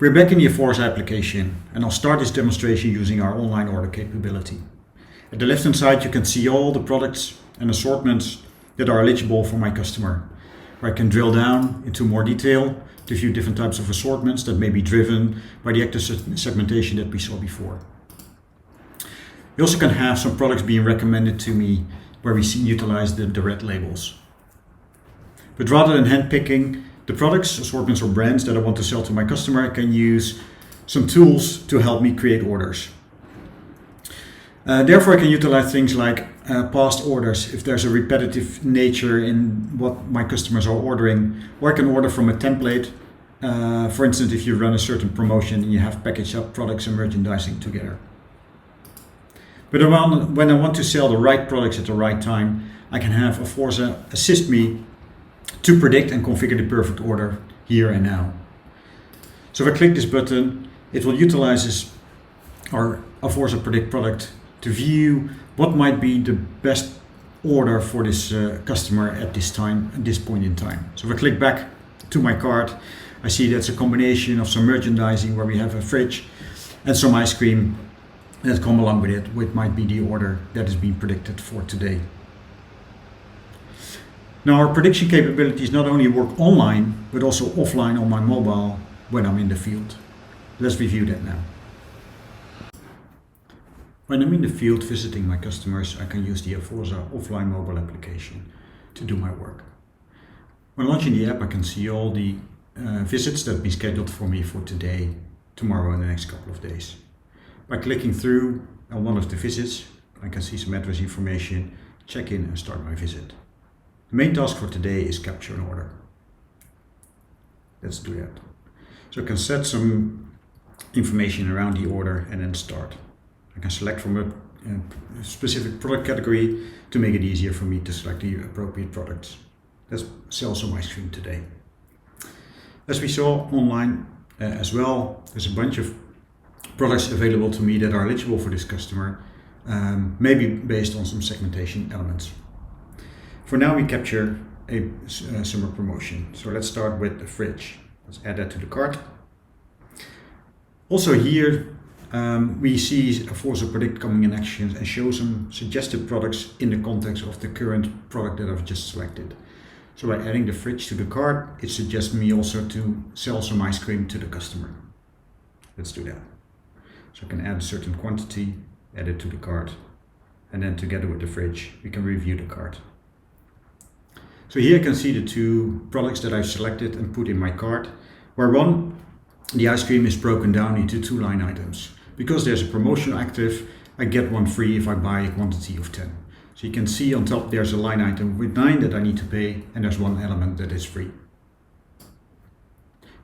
We're back in the Aforza application, and I'll start this demonstration using our online order capability. At the left hand side you can see all the products and assortments that are eligible for my customer, where I can drill down into more detail to view different types of assortments that may be driven by the active segmentation that we saw before. We also can have some products being recommended to me where we utilize the red labels. But rather than handpicking the products, assortments or brands that I want to sell to my customer, I can use some tools to help me create orders. Therefore I can utilize things like past orders if there's a repetitive nature in what my customers are ordering, or I can order from a template. For instance, if you run a certain promotion and you have packaged up products and merchandising together. But when I want to sell the right products at the right time, I can have Aforza assist me to predict and configure the perfect order here and now. So if I click this button, it will utilize our Aforza Predict product to view what might be the best order for this customer at this point in time. So if I click back to my cart, I see that's a combination of some merchandising where we have a fridge and some ice cream that come along with it, which might be the order that is being predicted for today. Now our prediction capabilities not only work online, but also offline on my mobile when I'm in the field. Let's review that now. When I'm in the field visiting my customers, I can use the Aforza offline mobile application to do my work. When launching the app, I can see all the visits that have been scheduled for me for today, tomorrow and the next couple of days. By clicking through on one of the visits, I can see some address information, check in and start my visit. The main task for today is capture an order. Let's do that. So I can set some information around the order and then start. I can select from a specific product category to make it easier for me to select the appropriate products. Let's sell some ice cream today. As we saw online as well, there's a bunch of products available to me that are eligible for this customer, maybe based on some segmentation elements. For now we capture a summer promotion. So let's start with the fridge. Let's add that to the cart. Also here we see Aforza Predict coming in action and show some suggested products in the context of the current product that I've just selected. So by adding the fridge to the cart, it suggests me also to sell some ice cream to the customer. Let's do that. So I can add a certain quantity, add it to the cart, and then together with the fridge, we can review the cart. So here I can see the two products that I've selected and put in my cart, where one, the ice cream is broken down into two line items. Because there's a promotion active, I get one free if I buy a quantity of 10. So you can see on top there's a line item with 9 that I need to pay, and there's one element that is free.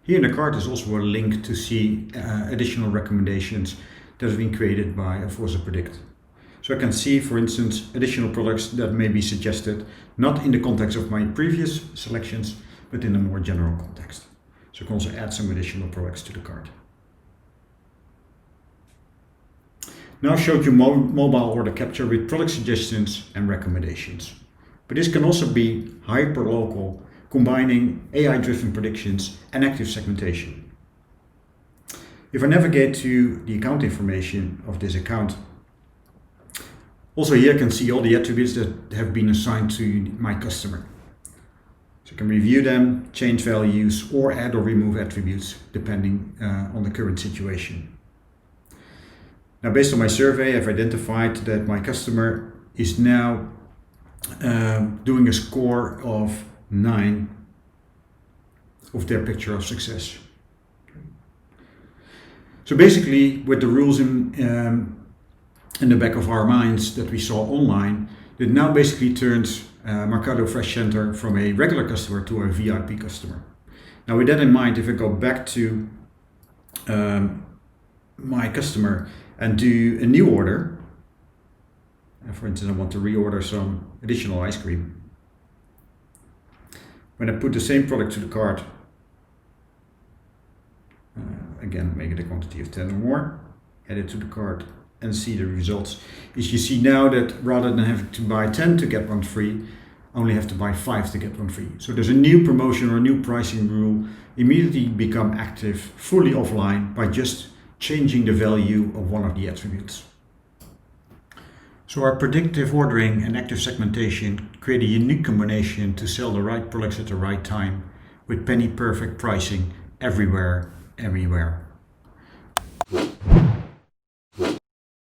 Here in the cart is also a link to see additional recommendations that have been created by Aforza Predict. So I can see, for instance, additional products that may be suggested, not in the context of my previous selections, but in a more general context. So I can also add some additional products to the cart. Now I showed you mobile order capture with product suggestions and recommendations. But this can also be hyper-local, combining AI-driven predictions and active segmentation. If I navigate to the account information of this account, also here I can see all the attributes that have been assigned to my customer. So I can review them, change values, or add or remove attributes depending on the current situation. Now, based on my survey, I've identified that my customer is now doing a score of 9 of their picture of success. So basically, with the rules in the back of our minds that we saw online, it now basically turns Mercado Fresh Center from a regular customer to a VIP customer. Now, with that in mind, if I go back to my customer and do a new order, for instance, I want to reorder some additional ice cream. When I put the same product to the cart, again, make it a quantity of 10 or more, add it to the cart and see the results, is you see now that rather than having to buy 10 to get one free, only have to buy 5 to get one free. So there's a new promotion or a new pricing rule, immediately become active fully offline by just changing the value of one of the attributes. So our predictive ordering and active segmentation create a unique combination to sell the right products at the right time with penny perfect pricing everywhere.